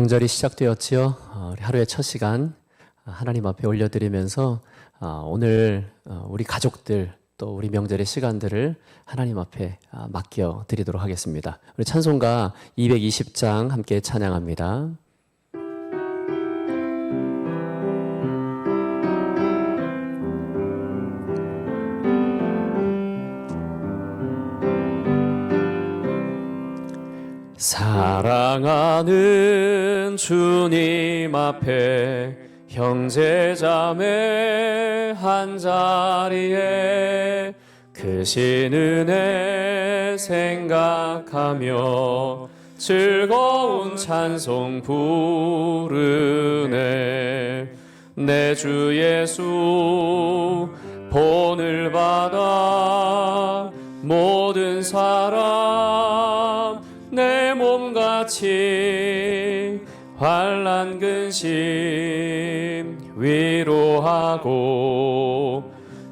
명절이 시작되었지요. 우리 하루의 첫 시간 하나님 앞에 올려드리면서 오늘 우리 가족들 또 우리 명절의 시간들을 하나님 앞에 맡겨드리도록 하겠습니다. 우리 찬송가 220장 함께 찬양합니다. 사랑하는 주님 앞에 형제자매 한자리에 크신 은혜 생각하며 즐거운 찬송 부르네. 내 주 예수 본을 받아 모든 사람 내 몸같이 환난 근심 위로하고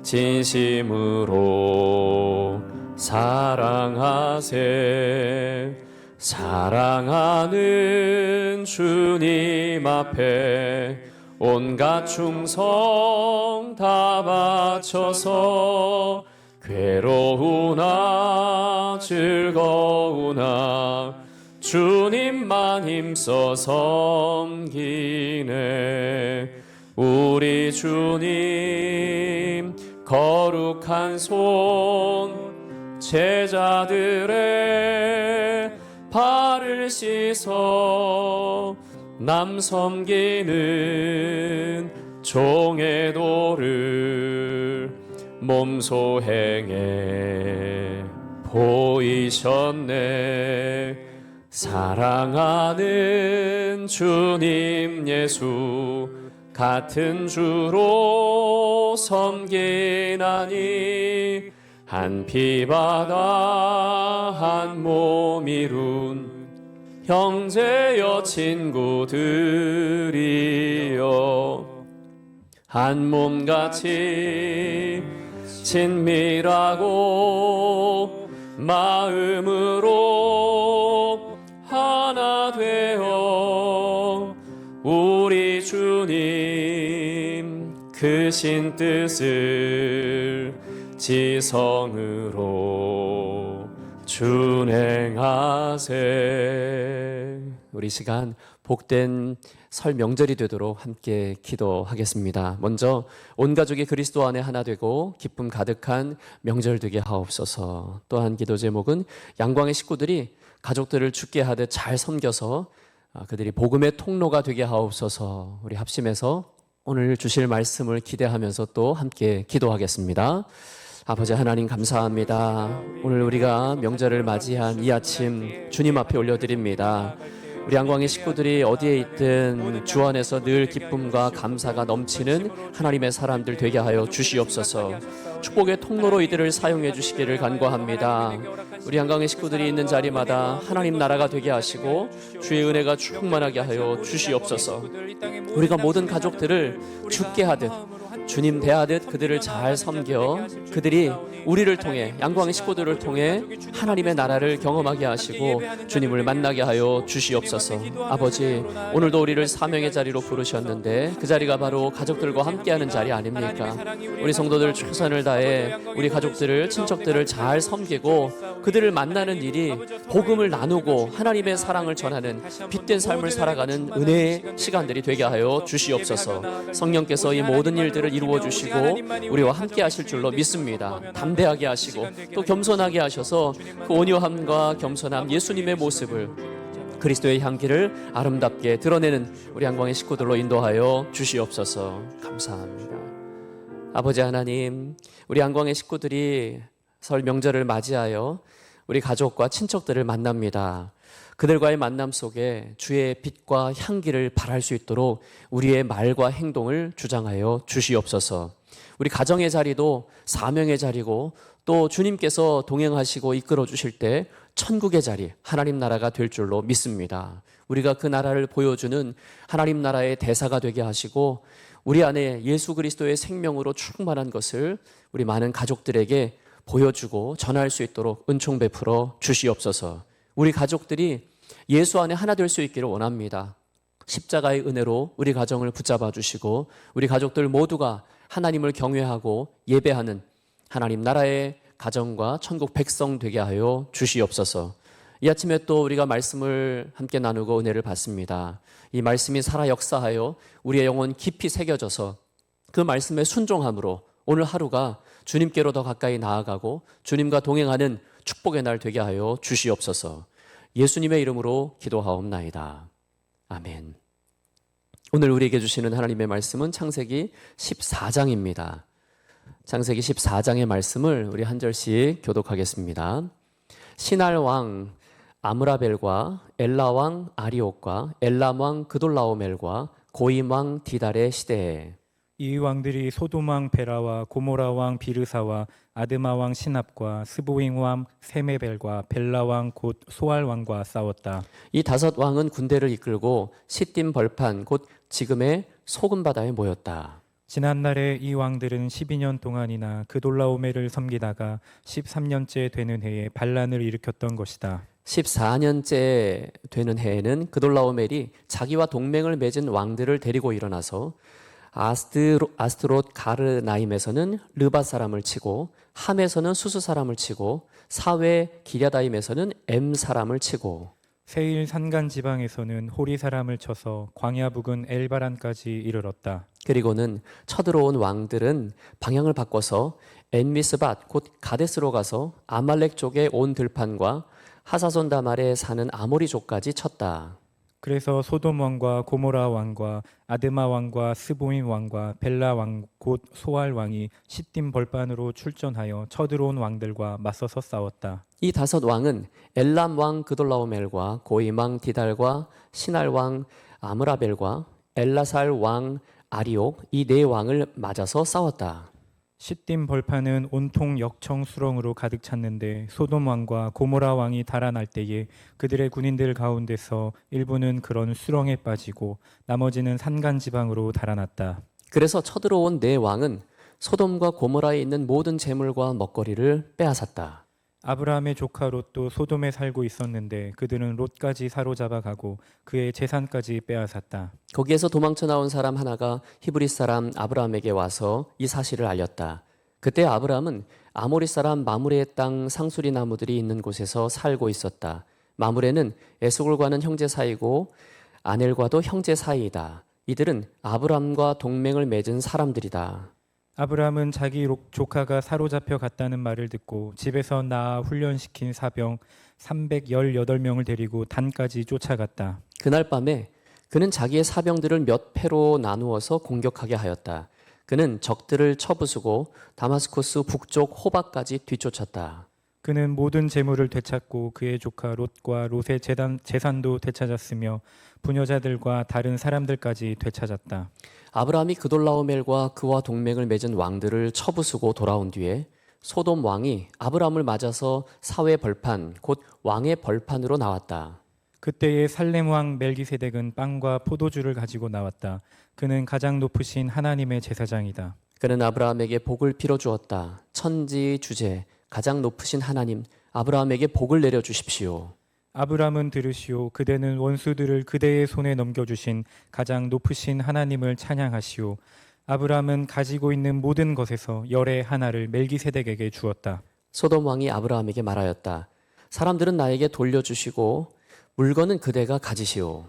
진심으로 사랑하세. 사랑하는 주님 앞에 온갖 충성 다 바쳐서 괴로우나 즐거우나 주님만 힘써 섬기네. 우리 주님 거룩한 손 제자들의 발을 씻어 남 섬기는 종의 도를 몸소 행해 보이셨네. 사랑하는 주님 예수 같은 주로 섬기나니 한 피바다 한 몸 이룬 형제여 친구들이여 한 몸같이 친밀하고 마음으로 하나 되어 우리 주님 크신 뜻을 지성으로 준행하세. 우리 시간 복된 설 명절이 되도록 함께 기도하겠습니다. 먼저 온 가족이 그리스도 안에 하나 되고 기쁨 가득한 명절 되게 하옵소서. 또한 기도 제목은 양광의 식구들이 가족들을 죽게 하듯 잘 섬겨서 그들이 복음의 통로가 되게 하옵소서. 우리 합심해서 오늘 주실 말씀을 기대하면서 또 함께 기도하겠습니다. 아버지 하나님 감사합니다. 오늘 우리가 명절을 맞이한 이 아침 주님 앞에 올려드립니다. 우리 양광의 식구들이 어디에 있든 주 안에서 늘 기쁨과 감사가 넘치는 하나님의 사람들 되게 하여 주시옵소서. 축복의 통로로 이들을 사용해 주시기를 간구합니다. 우리 양광의 식구들이 있는 자리마다 하나님 나라가 되게 하시고 주의 은혜가 충만하게 하여 주시옵소서. 우리가 모든 가족들을 죽게 하듯 주님 대하듯 그들을 잘 섬겨 그들이 우리를 통해 양광의 식구들을 통해 하나님의 나라를 경험하게 하시고 주님을 만나게 하여 주시옵소서. 아버지 오늘도 우리를 사명의 자리로 부르셨는데 그 자리가 바로 가족들과 함께하는 자리 아닙니까? 우리 성도들 최선을 다해 우리 가족들을 친척들을 잘 섬기고 그들을 만나는 일이 복음을 나누고 하나님의 사랑을 전하는 빛된 삶을 살아가는 은혜의 시간들이 되게 하여 주시옵소서. 성령께서 이 모든 일들을 이루어 주시고 우리와 함께 하실 줄로 믿습니다. 담대하게 하시고 또 겸손하게 하셔서 그 온유함과 겸손함 예수님의 모습을 그리스도의 향기를 아름답게 드러내는 우리 양광의 식구들로 인도하여 주시옵소서. 감사합니다. 아버지 하나님, 우리 양광의 식구들이 설 명절을 맞이하여 우리 가족과 친척들을 만납니다. 그들과의 만남 속에 주의 빛과 향기를 발할 수 있도록 우리의 말과 행동을 주장하여 주시옵소서. 우리 가정의 자리도 사명의 자리고 또 주님께서 동행하시고 이끌어 주실 때 천국의 자리, 하나님 나라가 될 줄로 믿습니다. 우리가 그 나라를 보여주는 하나님 나라의 대사가 되게 하시고 우리 안에 예수 그리스도의 생명으로 충만한 것을 우리 많은 가족들에게 보여주고 전할 수 있도록 은총 베풀어 주시옵소서. 우리 가족들이 예수 안에 하나 될 수 있기를 원합니다. 십자가의 은혜로 우리 가정을 붙잡아 주시고 우리 가족들 모두가 하나님을 경외하고 예배하는 하나님 나라의 가정과 천국 백성 되게 하여 주시옵소서. 이 아침에 또 우리가 말씀을 함께 나누고 은혜를 받습니다. 이 말씀이 살아 역사하여 우리의 영혼 깊이 새겨져서 그 말씀에 순종함으로 오늘 하루가 주님께로 더 가까이 나아가고 주님과 동행하는 축복의 날 되게 하여 주시옵소서. 예수님의 이름으로 기도하옵나이다. 아멘. 오늘 우리에게 주시는 하나님의 말씀은 창세기 14장입니다. 창세기 14장의 말씀을 우리 한 절씩 교독하겠습니다. 시날 왕 아므라벨과 엘라 왕 아리옥과 엘람 왕 그돌라오멜과 고임 왕 디달의 시대에 이 왕들이 소돔 왕 베라와 고모라 왕 비르사와 아드마 왕 시납과 스보임 왕 세메벨과 벨라 왕 곧 소알 왕과 싸웠다. 이 다섯 왕은 군대를 이끌고 시딤 벌판 곧 지금의 소금 바다에 모였다. 지난날에 이 왕들은 12년 동안이나 그돌라오멜을 섬기다가 13년째 되는 해에 반란을 일으켰던 것이다. 14년째 되는 해에는 그돌라오멜이 자기와 동맹을 맺은 왕들을 데리고 일어나서 아스트롯 가르나임에서는 르바 사람을 치고 함에서는 수스 사람을 치고 사웨 기랴다임에서는 엠 사람을 치고 세일 산간 지방에서는 호리 사람을 쳐서 광야 부근 엘바란까지 이르렀다. 그리고는 쳐들어온 왕들은 방향을 바꿔서 엠미스밭 곧 가데스로 가서 아말렉 쪽의 온 들판과 하사손 다말에 사는 아모리족까지 쳤다. 그래서 소돔 왕과 고모라 왕과 아드마 왕과 스보임 왕과 벨라 왕 곧 소알 왕이 시딤 벌판으로 출전하여 쳐들어온 왕들과 맞서서 싸웠다. 이 다섯 왕은 엘람 왕 그돌라오멜과 고임 왕 디달과 시날 왕 아므라벨과 엘라살 왕 아리옥 이 네 왕을 맞아서 싸웠다. 시딤 벌판은 온통 역청 수렁으로 가득 찼는데 소돔 왕과 고모라 왕이 달아날 때에 그들의 군인들 가운데서 일부는 그런 수렁에 빠지고 나머지는 산간 지방으로 달아났다. 그래서 쳐들어온 네 왕은 소돔과 고모라에 있는 모든 재물과 먹거리를 빼앗았다. 아브라함의 조카 롯도 소돔에 살고 있었는데 그들은 롯까지 사로잡아 가고 그의 재산까지 빼앗았다. 거기에서 도망쳐 나온 사람 하나가 히브리 사람 아브라함에게 와서 이 사실을 알렸다. 그때 아브라함은 아모리 사람 마므레의 땅 상수리 나무들이 있는 곳에서 살고 있었다. 마므레는 에스골과는 형제 사이고 아넬과도 형제 사이이다. 이들은 아브라함과 동맹을 맺은 사람들이다. 아브라함은 자기 조카가 사로잡혀 갔다는 말을 듣고 집에서 낳아 훈련시킨 사병 318명을 데리고 단까지 쫓아갔다. 그날 밤에 그는 자기의 사병들을 몇 패로 나누어서 공격하게 하였다. 그는 적들을 쳐부수고 다마스쿠스 북쪽 호박까지 뒤쫓았다. 그는 모든 재물을 되찾고 그의 조카 롯과 롯의 재산도 되찾았으며 부녀자들과 다른 사람들까지 되찾았다. 아브라함이 그돌라오멜과 그와 동맹을 맺은 왕들을 쳐부수고 돌아온 뒤에 소돔 왕이 아브라함을 맞아서 사회 벌판 곧 왕의 벌판으로 나왔다. 그때의 살렘 왕 멜기세덱은 빵과 포도주를 가지고 나왔다. 그는 가장 높으신 하나님의 제사장이다. 그는 아브라함에게 복을 빌어 주었다. 천지 주제 가장 높으신 하나님 아브라함에게 복을 내려 주십시오. 아브라함은 들으시오. 그대는 원수들을 그대의 손에 넘겨주신 가장 높으신 하나님을 찬양하시오. 아브라함은 가지고 있는 모든 것에서 열의 하나를 멜기세덱에게 주었다. 소돔 왕이 아브라함에게 말하였다. 사람들은 나에게 돌려주시고 물건은 그대가 가지시오.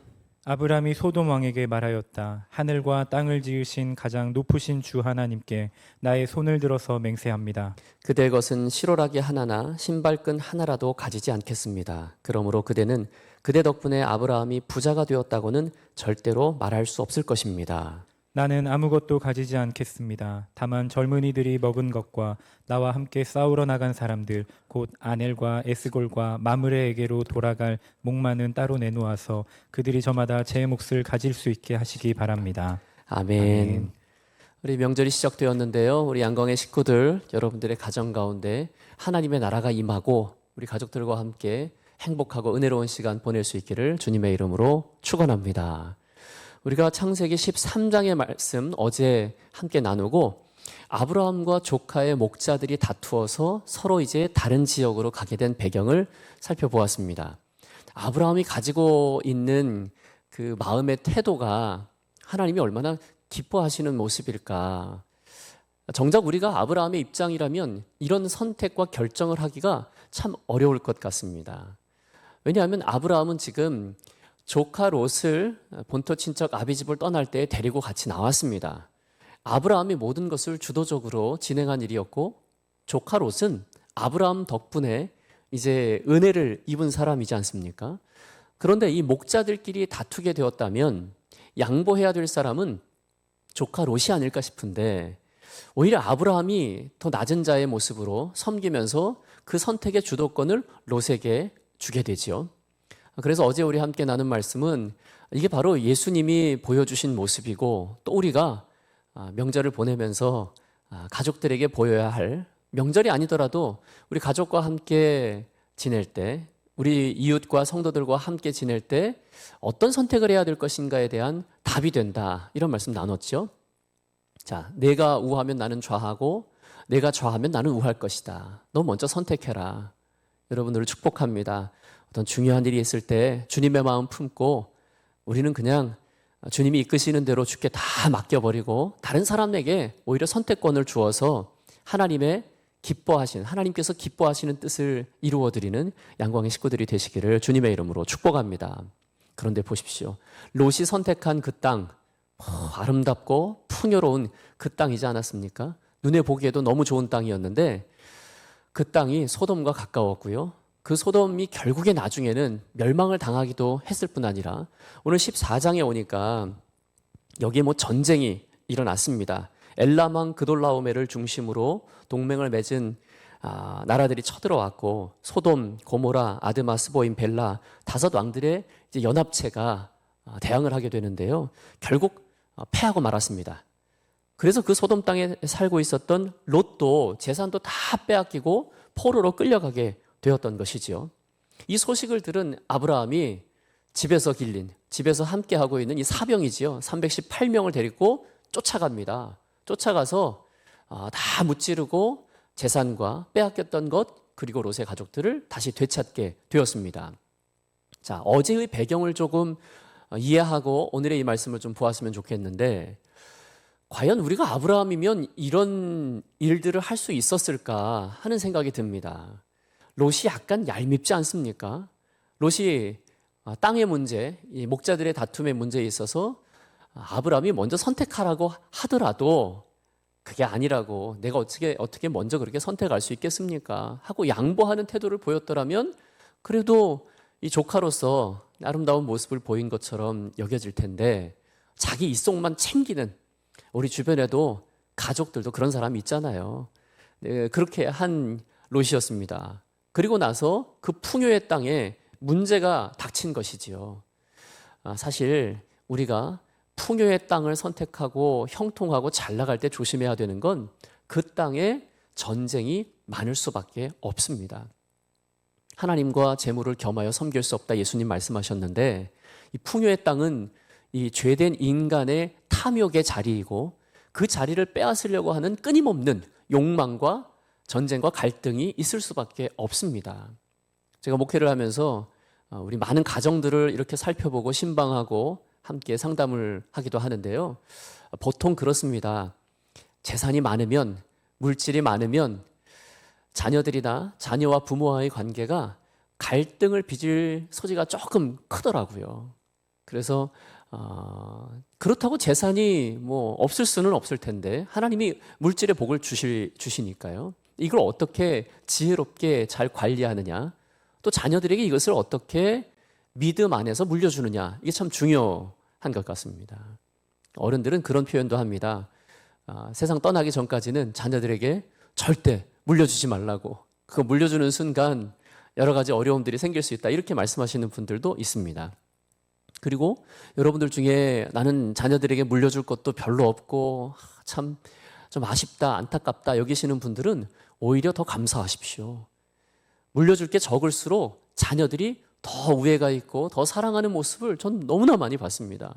아브라함이 소돔 왕에게 말하였다. 하늘과 땅을 지으신 가장 높으신 주 하나님께 나의 손을 들어서 맹세합니다. 그대의 것은 실오라기 하나나 신발끈 하나라도 가지지 않겠습니다. 그러므로 그대는 그대 덕분에 아브라함이 부자가 되었다고는 절대로 말할 수 없을 것입니다. 나는 아무것도 가지지 않겠습니다. 다만 젊은이들이 먹은 것과 나와 함께 싸우러 나간 사람들 곧 아넬과 에스골과 마므레에게로 돌아갈 목만은 따로 내놓아서 그들이 저마다 제 몫을 가질 수 있게 하시기 바랍니다. 아멘. 아멘. 우리 명절이 시작되었는데요. 우리 양광의 식구들 여러분들의 가정 가운데 하나님의 나라가 임하고 우리 가족들과 함께 행복하고 은혜로운 시간 보낼 수 있기를 주님의 이름으로 축원합니다. 우리가 창세기 13장의 말씀 어제 함께 나누고 아브라함과 조카의 목자들이 다투어서 서로 이제 다른 지역으로 가게 된 배경을 살펴보았습니다. 아브라함이 가지고 있는 그 마음의 태도가 하나님이 얼마나 기뻐하시는 모습일까. 정작 우리가 아브라함의 입장이라면 이런 선택과 결정을 하기가 참 어려울 것 같습니다. 왜냐하면 아브라함은 지금 조카 롯을 본토 친척 아비집을 떠날 때 데리고 같이 나왔습니다. 아브라함이 모든 것을 주도적으로 진행한 일이었고, 조카 롯은 아브라함 덕분에 이제 은혜를 입은 사람이지 않습니까? 그런데 이 목자들끼리 다투게 되었다면 양보해야 될 사람은 조카 롯이 아닐까 싶은데, 오히려 아브라함이 더 낮은 자의 모습으로 섬기면서 그 선택의 주도권을 롯에게 주게 되지요. 그래서 어제 우리 함께 나눈 말씀은 이게 바로 예수님이 보여주신 모습이고, 또 우리가 명절을 보내면서 가족들에게 보여야 할, 명절이 아니더라도 우리 가족과 함께 지낼 때, 우리 이웃과 성도들과 함께 지낼 때 어떤 선택을 해야 될 것인가에 대한 답이 된다, 이런 말씀 나눴죠. 자, 내가 우하면 나는 좌하고 내가 좌하면 나는 우할 것이다. 너 먼저 선택해라. 여러분들을 축복합니다. 어떤 중요한 일이 있을 때 주님의 마음 품고 우리는 그냥 주님이 이끄시는 대로 주께 다 맡겨버리고 다른 사람에게 오히려 선택권을 주어서 하나님께서 기뻐하시는 뜻을 이루어드리는 양광의 식구들이 되시기를 주님의 이름으로 축복합니다. 그런데 보십시오. 롯이 선택한 그 땅, 아름답고 풍요로운 그 땅이지 않았습니까? 눈에 보기에도 너무 좋은 땅이었는데 그 땅이 소돔과 가까웠고요. 그 소돔이 결국에 나중에는 멸망을 당하기도 했을 뿐 아니라 오늘 14장에 오니까 여기에 전쟁이 일어났습니다. 엘람 왕 그돌라오메를 중심으로 동맹을 맺은 나라들이 쳐들어왔고, 소돔, 고모라, 아드마, 스보임, 벨라 5왕들의 이제 연합체가 대항을 하게 되는데요. 결국 패하고 말았습니다. 그래서 그 소돔 땅에 살고 있었던 롯도 재산도 다 빼앗기고 포로로 끌려가게 되었던 것이지요. 이 소식을 들은 아브라함이 집에서 함께 하고 있는 이 사병이지요. 318명을 데리고 쫓아갑니다. 쫓아가서 다 무찌르고 재산과 빼앗겼던 것, 그리고 롯의 가족들을 다시 되찾게 되었습니다. 자, 어제의 배경을 조금 이해하고 오늘의 이 말씀을 좀 보았으면 좋겠는데, 과연 우리가 아브라함이면 이런 일들을 할 수 있었을까 하는 생각이 듭니다. 롯이 약간 얄밉지 않습니까? 롯이 땅의 문제, 이 목자들의 다툼의 문제에 있어서 아브라함이 먼저 선택하라고 하더라도 그게 아니라고, 내가 어떻게 먼저 그렇게 선택할 수 있겠습니까? 하고 양보하는 태도를 보였더라면 그래도 이 조카로서 아름다운 모습을 보인 것처럼 여겨질 텐데, 자기 입속만 챙기는, 우리 주변에도 가족들도 그런 사람이 있잖아요. 네, 그렇게 한 롯이었습니다. 그리고 나서 그 풍요의 땅에 문제가 닥친 것이지요. 사실 우리가 풍요의 땅을 선택하고 형통하고 잘 나갈 때 조심해야 되는 건 그 땅에 전쟁이 많을 수밖에 없습니다. 하나님과 재물을 겸하여 섬길 수 없다, 예수님 말씀하셨는데, 이 풍요의 땅은 이 죄된 인간의 탐욕의 자리이고, 그 자리를 빼앗으려고 하는 끊임없는 욕망과 전쟁과 갈등이 있을 수밖에 없습니다. 제가 목회를 하면서 우리 많은 가정들을 이렇게 살펴보고 신방하고 함께 상담을 하기도 하는데요. 보통 그렇습니다. 재산이 많으면, 물질이 많으면 자녀들이나 자녀와 부모와의 관계가 갈등을 빚을 소지가 조금 크더라고요. 그래서 그렇다고 재산이 없을 수는 없을 텐데 하나님이 물질의 복을 주시니까요. 이걸 어떻게 지혜롭게 잘 관리하느냐, 또 자녀들에게 이것을 어떻게 믿음 안에서 물려주느냐, 이게 참 중요한 것 같습니다. 어른들은 그런 표현도 합니다. 세상 떠나기 전까지는 자녀들에게 절대 물려주지 말라고, 그거 물려주는 순간 여러 가지 어려움들이 생길 수 있다, 이렇게 말씀하시는 분들도 있습니다. 그리고 여러분들 중에 나는 자녀들에게 물려줄 것도 별로 없고 참 좀 아쉽다, 안타깝다 여기시는 분들은 오히려 더 감사하십시오. 물려줄 게 적을수록 자녀들이 더 우애가 있고 더 사랑하는 모습을 전 너무나 많이 봤습니다.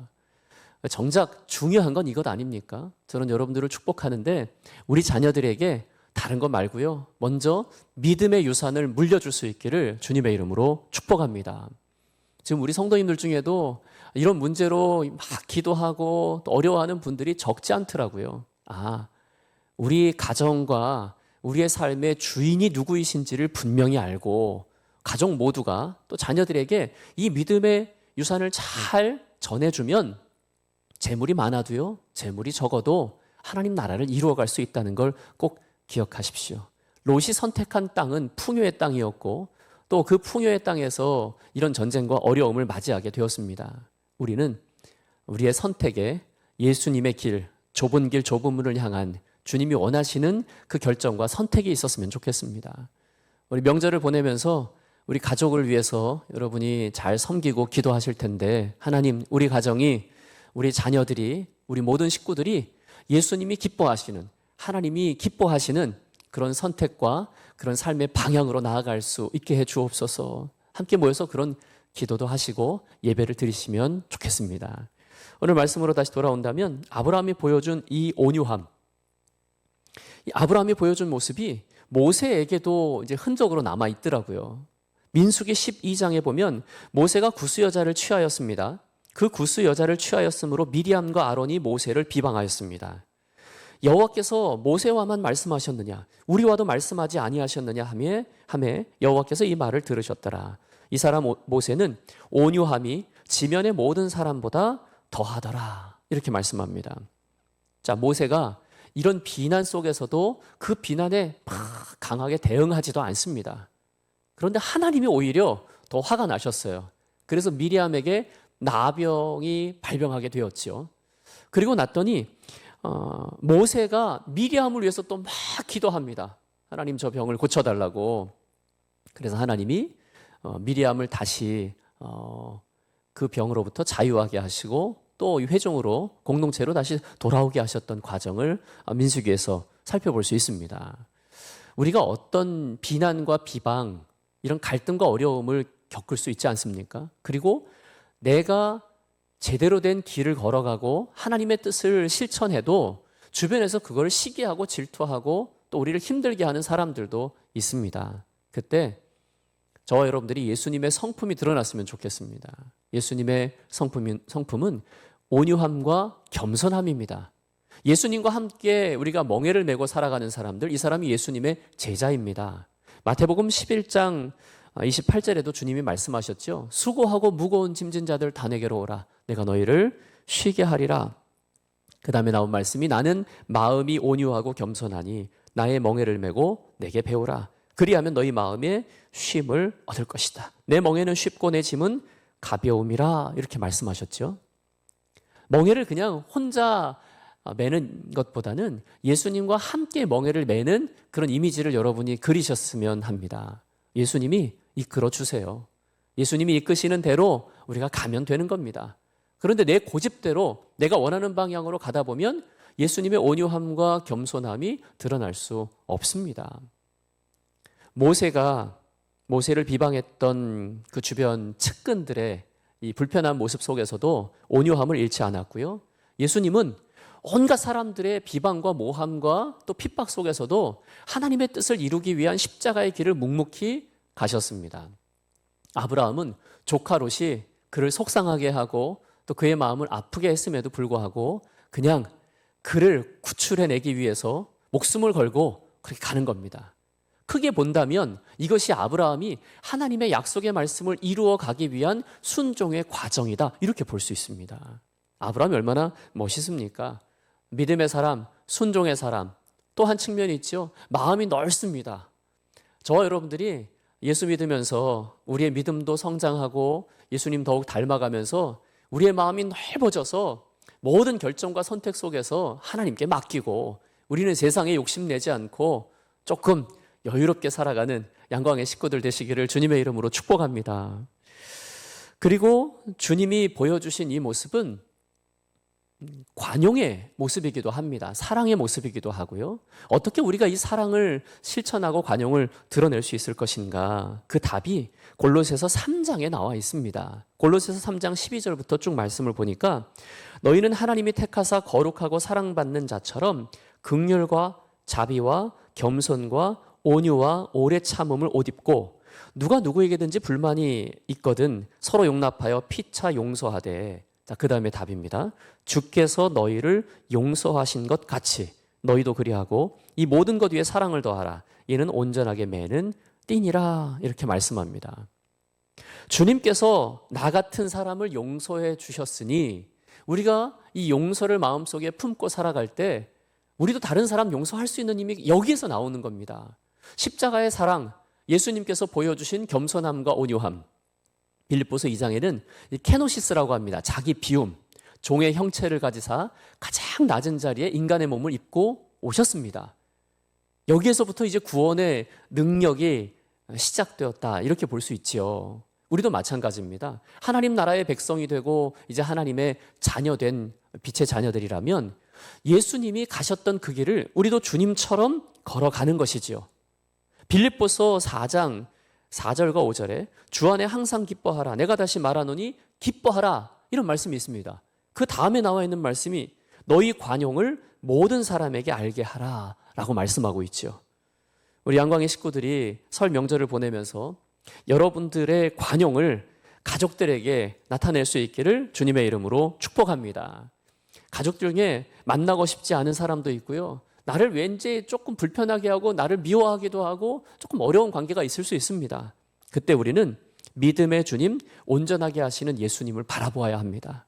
정작 중요한 건 이것 아닙니까? 저는 여러분들을 축복하는데 우리 자녀들에게 다른 것 말고요, 먼저 믿음의 유산을 물려줄 수 있기를 주님의 이름으로 축복합니다. 지금 우리 성도님들 중에도 이런 문제로 막 기도하고 또 어려워하는 분들이 적지 않더라고요. 우리 가정과 우리의 삶의 주인이 누구이신지를 분명히 알고 가족 모두가 또 자녀들에게 이 믿음의 유산을 잘 전해주면 재물이 많아도요, 재물이 적어도 하나님 나라를 이루어갈 수 있다는 걸 꼭 기억하십시오. 롯이 선택한 땅은 풍요의 땅이었고 또 그 풍요의 땅에서 이런 전쟁과 어려움을 맞이하게 되었습니다. 우리는 우리의 선택에 예수님의 길, 좁은 길, 좁은 문을 향한 주님이 원하시는 그 결정과 선택이 있었으면 좋겠습니다. 우리 명절을 보내면서 우리 가족을 위해서 여러분이 잘 섬기고 기도하실 텐데, 하나님, 우리 가정이, 우리 자녀들이, 우리 모든 식구들이 예수님이 기뻐하시는, 하나님이 기뻐하시는 그런 선택과 그런 삶의 방향으로 나아갈 수 있게 해 주옵소서. 함께 모여서 그런 기도도 하시고 예배를 드리시면 좋겠습니다. 오늘 말씀으로 다시 돌아온다면 아브라함이 보여준 이 온유함, 이 아브라함이 보여준 모습이 모세에게도 이제 흔적으로 남아 있더라고요. 민수기 12장에 보면 모세가 구스 여자를 취하였습니다. 그 구스 여자를 취하였으므로 미리암과 아론이 모세를 비방하였습니다. 여호와께서 모세와만 말씀하셨느냐, 우리와도 말씀하지 아니하셨느냐 하매 여호와께서 이 말을 들으셨더라. 이 사람 모세는 온유함이 지면의 모든 사람보다 더하더라. 이렇게 말씀합니다. 자, 모세가 이런 비난 속에서도 그 비난에 막 강하게 대응하지도 않습니다. 그런데 하나님이 오히려 더 화가 나셨어요. 그래서 미리암에게 나병이 발병하게 되었죠. 그리고 났더니 모세가 미리암을 위해서 또 막 기도합니다. 하나님, 저 병을 고쳐달라고. 그래서 하나님이 미리암을 다시 그 병으로부터 자유하게 하시고 또 회중으로, 공동체로 다시 돌아오게 하셨던 과정을 민수기에서 살펴볼 수 있습니다. 우리가 어떤 비난과 비방, 이런 갈등과 어려움을 겪을 수 있지 않습니까? 그리고 내가 제대로 된 길을 걸어가고 하나님의 뜻을 실천해도 주변에서 그걸 시기하고 질투하고 또 우리를 힘들게 하는 사람들도 있습니다. 그때 저와 여러분들이 예수님의 성품이 드러났으면 좋겠습니다. 예수님의 성품은 온유함과 겸손함입니다. 예수님과 함께 우리가 멍에를 메고 살아가는 사람들, 이 사람이 예수님의 제자입니다. 마태복음 11장 28절에도 주님이 말씀하셨죠. 수고하고 무거운 짐진 자들 다 내게로 오라. 내가 너희를 쉬게 하리라. 그 다음에 나온 말씀이 나는 마음이 온유하고 겸손하니 나의 멍에를 메고 내게 배우라. 그리하면 너희 마음에 쉼을 얻을 것이다. 내 멍에는 쉽고 내 짐은 가벼움이라. 이렇게 말씀하셨죠. 멍에를 그냥 혼자 매는 것보다는 예수님과 함께 멍에를 매는 그런 이미지를 여러분이 그리셨으면 합니다. 예수님이 이끌어 주세요. 예수님이 이끄시는 대로 우리가 가면 되는 겁니다. 그런데 내 고집대로 내가 원하는 방향으로 가다 보면 예수님의 온유함과 겸손함이 드러날 수 없습니다. 모세를 비방했던 그 주변 측근들의 이 불편한 모습 속에서도 온유함을 잃지 않았고요. 예수님은 온갖 사람들의 비방과 모함과 또 핍박 속에서도 하나님의 뜻을 이루기 위한 십자가의 길을 묵묵히 가셨습니다. 아브라함은 조카 롯이 그를 속상하게 하고 또 그의 마음을 아프게 했음에도 불구하고 그냥 그를 구출해내기 위해서 목숨을 걸고 그렇게 가는 겁니다. 크게 본다면 이것이 아브라함이 하나님의 약속의 말씀을 이루어 가기 위한 순종의 과정이다, 이렇게 볼 수 있습니다. 아브라함이 얼마나 멋있습니까? 믿음의 사람, 순종의 사람. 또 한 측면이 있죠. 마음이 넓습니다. 저와 여러분들이 예수 믿으면서 우리의 믿음도 성장하고 예수님 더욱 닮아가면서 우리의 마음이 넓어져서 모든 결정과 선택 속에서 하나님께 맡기고 우리는 세상에 욕심내지 않고 조금 여유롭게 살아가는 양광의 식구들 되시기를 주님의 이름으로 축복합니다. 그리고 주님이 보여주신 이 모습은 관용의 모습이기도 합니다. 사랑의 모습이기도 하고요. 어떻게 우리가 이 사랑을 실천하고 관용을 드러낼 수 있을 것인가? 그 답이 골로새서 3장에 나와 있습니다. 골로새서 3장 12절부터 쭉 말씀을 보니까 너희는 하나님이 택하사 거룩하고 사랑받는 자처럼 긍휼과 자비와 겸손과 온유와 오래 참음을 옷 입고 누가 누구에게든지 불만이 있거든 서로 용납하여 피차 용서하되. 자, 그 다음에 답입니다. 주께서 너희를 용서하신 것 같이 너희도 그리하고 이 모든 것 위에 사랑을 더하라. 이는 온전하게 매는 띠니라. 이렇게 말씀합니다. 주님께서 나 같은 사람을 용서해 주셨으니 우리가 이 용서를 마음속에 품고 살아갈 때 우리도 다른 사람 용서할 수 있는 힘이 여기에서 나오는 겁니다. 십자가의 사랑, 예수님께서 보여주신 겸손함과 온유함. 빌립보서 2장에는 케노시스라고 합니다. 자기 비움, 종의 형체를 가지사 가장 낮은 자리에 인간의 몸을 입고 오셨습니다. 여기에서부터 이제 구원의 능력이 시작되었다, 이렇게 볼 수 있지요. 우리도 마찬가지입니다. 하나님 나라의 백성이 되고 이제 하나님의 자녀된 빛의 자녀들이라면 예수님이 가셨던 그 길을 우리도 주님처럼 걸어가는 것이지요. 빌립보서 4장 4절과 5절에 주 안에 항상 기뻐하라. 내가 다시 말하노니 기뻐하라. 이런 말씀이 있습니다. 그 다음에 나와 있는 말씀이 너희 관용을 모든 사람에게 알게 하라 라고 말씀하고 있죠. 우리 양광의 식구들이 설 명절을 보내면서 여러분들의 관용을 가족들에게 나타낼 수 있기를 주님의 이름으로 축복합니다. 가족들 중에 만나고 싶지 않은 사람도 있고요. 나를 왠지 조금 불편하게 하고 나를 미워하기도 하고 조금 어려운 관계가 있을 수 있습니다. 그때 우리는 믿음의 주님, 온전하게 하시는 예수님을 바라보아야 합니다.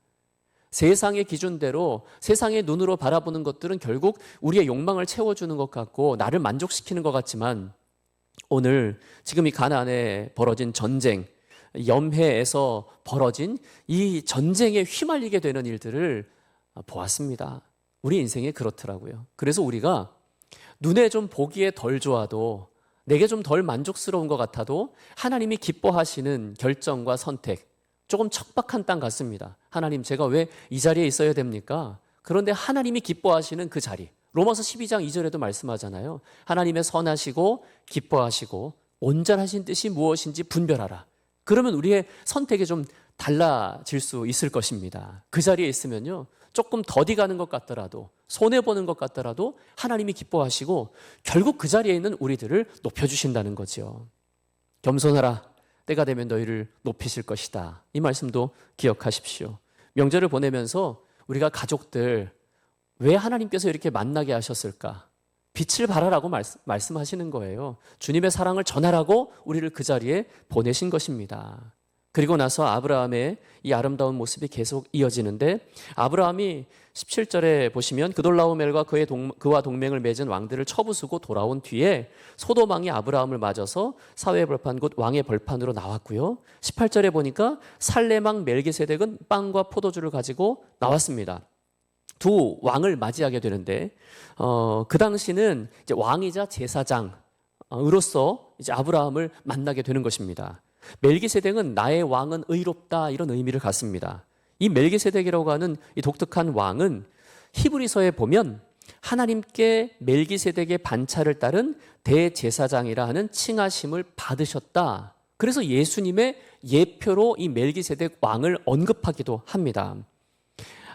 세상의 기준대로 세상의 눈으로 바라보는 것들은 결국 우리의 욕망을 채워주는 것 같고 나를 만족시키는 것 같지만 오늘 지금 이 가나안에 벌어진 전쟁, 염해에서 벌어진 이 전쟁에 휘말리게 되는 일들을 보았습니다. 우리 인생에 그렇더라고요. 그래서 우리가 눈에 좀 보기에 덜 좋아도 내게 좀 덜 만족스러운 것 같아도 하나님이 기뻐하시는 결정과 선택, 조금 척박한 땅 같습니다. 하나님, 제가 왜 이 자리에 있어야 됩니까? 그런데 하나님이 기뻐하시는 그 자리, 로마서 12장 2절에도 말씀하잖아요. 하나님의 선하시고 기뻐하시고 온전하신 뜻이 무엇인지 분별하라. 그러면 우리의 선택이 좀 달라질 수 있을 것입니다. 그 자리에 있으면요, 조금 더디 가는 것 같더라도, 손해보는 것 같더라도 하나님이 기뻐하시고 결국 그 자리에 있는 우리들을 높여주신다는 거죠. 겸손하라. 때가 되면 너희를 높이실 것이다. 이 말씀도 기억하십시오. 명절을 보내면서 우리가 가족들 왜 하나님께서 이렇게 만나게 하셨을까? 빛을 발하라고 말씀하시는 거예요. 주님의 사랑을 전하라고 우리를 그 자리에 보내신 것입니다. 그리고 나서 아브라함의 이 아름다운 모습이 계속 이어지는데 아브라함이 17절에 보시면 그돌라오멜과 그와 동맹을 맺은 왕들을 쳐부수고 돌아온 뒤에 소돔 왕이 아브라함을 맞아서 사회의 벌판 곧 왕의 벌판으로 나왔고요. 18절에 보니까 살렘 왕 멜기세덱은 빵과 포도주를 가지고 나왔습니다. 두 왕을 맞이하게 되는데 그 당시는 이제 왕이자 제사장으로서 이제 아브라함을 만나게 되는 것입니다. 멜기세덱은 나의 왕은 의롭다 이런 의미를 갖습니다. 이 멜기세덱이라고 하는 이 독특한 왕은 히브리서에 보면 하나님께 멜기세덱의 반차를 따른 대제사장이라 하는 칭하심을 받으셨다. 그래서 예수님의 예표로 이 멜기세덱 왕을 언급하기도 합니다.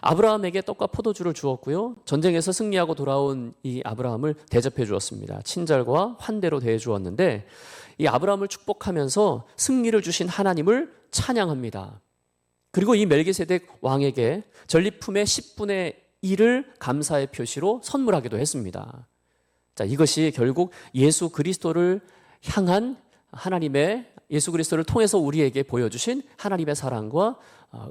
아브라함에게 떡과 포도주를 주었고요. 전쟁에서 승리하고 돌아온 이 아브라함을 대접해 주었습니다. 친절과 환대로 대해 주었는데 이 아브라함을 축복하면서 승리를 주신 하나님을 찬양합니다. 그리고 이 멜기세덱 왕에게 전리품의 10분의 1을 감사의 표시로 선물하기도 했습니다. 자, 이것이 결국 예수 그리스도를 향한 하나님의, 예수 그리스도를 통해서 우리에게 보여주신 하나님의 사랑과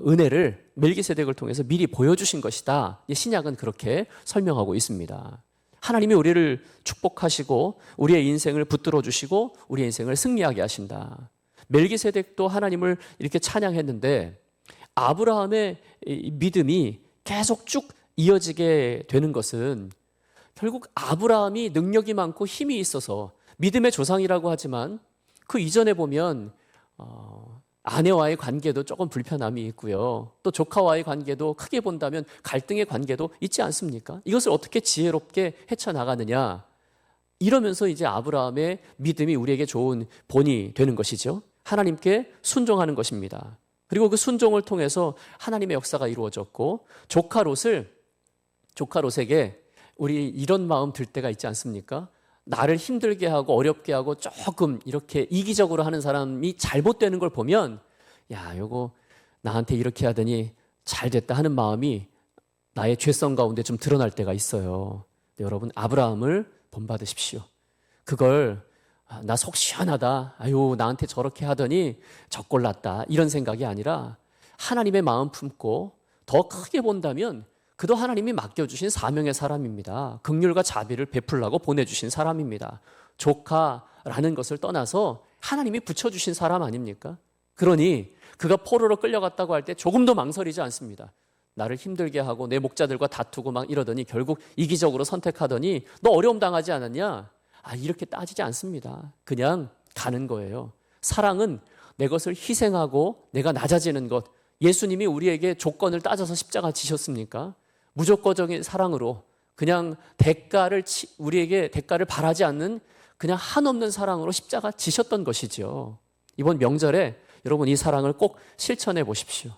은혜를 멜기세덱을 통해서 미리 보여주신 것이다. 신약은 그렇게 설명하고 있습니다. 하나님이 우리를 축복하시고 우리의 인생을 붙들어 주시고 우리의 인생을 승리하게 하신다. 멜기세덱도 하나님을 이렇게 찬양했는데 아브라함의 믿음이 계속 쭉 이어지게 되는 것은 결국 아브라함이 능력이 많고 힘이 있어서 믿음의 조상이라고 하지만 그 이전에 보면 아내와의 관계도 조금 불편함이 있고요. 또 조카와의 관계도 크게 본다면 갈등의 관계도 있지 않습니까? 이것을 어떻게 지혜롭게 헤쳐나가느냐. 이러면서 이제 아브라함의 믿음이 우리에게 좋은 본이 되는 것이죠. 하나님께 순종하는 것입니다. 그리고 그 순종을 통해서 하나님의 역사가 이루어졌고 조카 롯에게 우리 이런 마음 들 때가 있지 않습니까? 나를 힘들게 하고 어렵게 하고 조금 이렇게 이기적으로 하는 사람이 잘못되는 걸 보면 야, 요거 나한테 이렇게 하더니 잘 됐다 하는 마음이 나의 죄성 가운데 좀 드러날 때가 있어요. 여러분, 아브라함을 본받으십시오. 그걸 나 속 시원하다, 아유 나한테 저렇게 하더니 적골났다, 이런 생각이 아니라 하나님의 마음 품고 더 크게 본다면 그도 하나님이 맡겨주신 사명의 사람입니다. 긍휼과 자비를 베풀라고 보내주신 사람입니다. 조카라는 것을 떠나서 하나님이 붙여주신 사람 아닙니까? 그러니 그가 포로로 끌려갔다고 할 때 조금도 망설이지 않습니다. 나를 힘들게 하고 내 목자들과 다투고 막 이러더니 결국 이기적으로 선택하더니 너 어려움 당하지 않았냐? 이렇게 따지지 않습니다. 그냥 가는 거예요. 사랑은 내 것을 희생하고 내가 낮아지는 것. 예수님이 우리에게 조건을 따져서 십자가 지셨습니까? 무조건적인 사랑으로 그냥 우리에게 대가를 바라지 않는 그냥 한없는 사랑으로 십자가 지셨던 것이지요. 이번 명절에 여러분 이 사랑을 꼭 실천해 보십시오.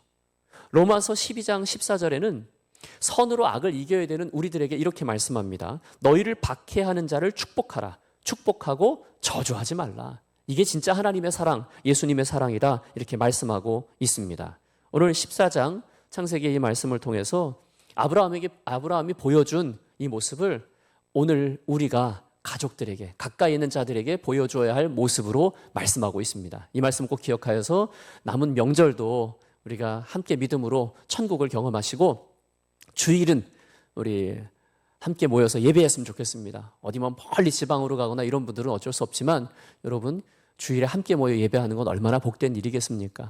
로마서 12장 14절에는 선으로 악을 이겨야 되는 우리들에게 이렇게 말씀합니다. 너희를 박해하는 자를 축복하라. 축복하고 저주하지 말라. 이게 진짜 하나님의 사랑, 예수님의 사랑이다, 이렇게 말씀하고 있습니다. 오늘 14장 창세기의 이 말씀을 통해서 아브라함이 보여준 이 모습을 오늘 우리가 가족들에게, 가까이 있는 자들에게 보여줘야 할 모습으로 말씀하고 있습니다. 이 말씀 꼭 기억하여서 남은 명절도 우리가 함께 믿음으로 천국을 경험하시고 주일은 우리 함께 모여서 예배했으면 좋겠습니다. 어디만 멀리 지방으로 가거나 이런 분들은 어쩔 수 없지만 여러분 주일에 함께 모여 예배하는 건 얼마나 복된 일이겠습니까?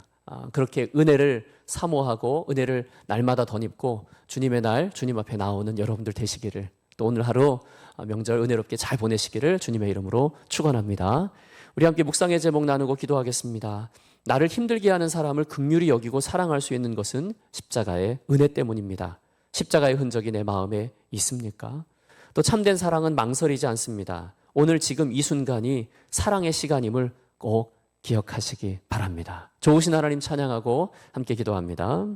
그렇게 은혜를 사모하고 은혜를 날마다 덧입고 주님의 날 주님 앞에 나오는 여러분들 되시기를, 또 오늘 하루 명절 은혜롭게 잘 보내시기를 주님의 이름으로 축원합니다. 우리 함께 묵상의 제목 나누고 기도하겠습니다. 나를 힘들게 하는 사람을 긍휼히 여기고 사랑할 수 있는 것은 십자가의 은혜 때문입니다. 십자가의 흔적이 내 마음에 있습니까? 또 참된 사랑은 망설이지 않습니다. 오늘 지금 이 순간이 사랑의 시간임을 꼭 기억하시기 바랍니다. 좋으신 하나님 찬양하고 함께 기도합니다.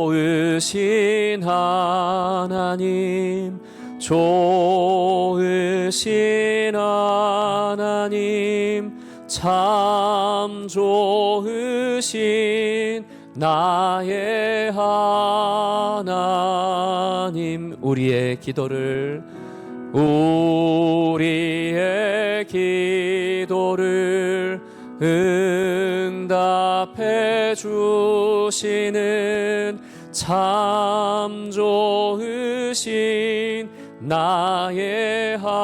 좋으신 하나님, 좋으신 하나님, 참 좋으신 나의 하나님, 우리의 기도를 응답해 주시는 참 좋으신 나의 하나님,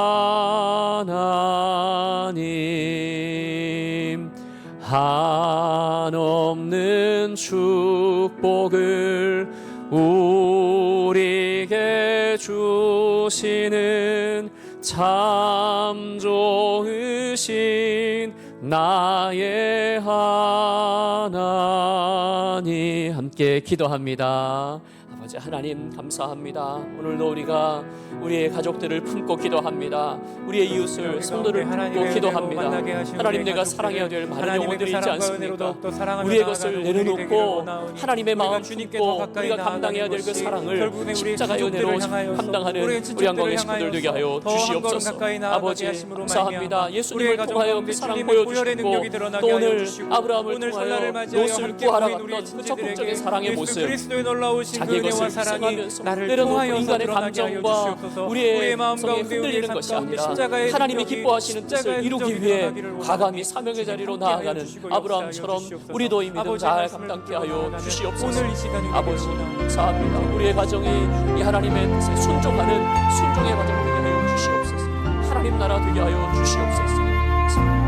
한없는 축복을 우리에게 주시는 참 좋으신 나의 하나님, 함께 기도합니다. 아버지 하나님 감사합니다. 오늘도 우리가 우리의 가족들을 품고 기도합니다. 우리의 이웃을 성도를 품고 기도합니다. 하나님, 내가 사랑해야 될 많은 영혼들이 있지 않습니까? 우리의 것을 내려놓고 하나님의 마음 품고 우리가 감당해야 될 그 사랑을 십자가의 은혜로 감당하는 우리 한광의 식구들 되게 하여 주시옵소서. 아버지 감사합니다. 예수님을 통하여 그 사랑 보여주시고 또 오늘 아브라함을 통하여 롯을 구하러 갔던 그 적극적인 사랑의 모습, 자기의 것을 희생하면서 내려놓고 인간의 감정과 우리의 마음성이 흔들리는 것이 아니라 하나님이 기뻐하시는 뜻을 이루기 위해 과감히 사명의 자리로 나아가는 아브라함처럼 우리도 이 믿음 잘 감당케 하여 주시옵소서. 아버지 감사합니다. 우리의 가정이 이 하나님의 뜻에 순종하는 순종의 가정 되게 하여 주시옵소서. 하나님 나라 되게 하여 주시옵소서.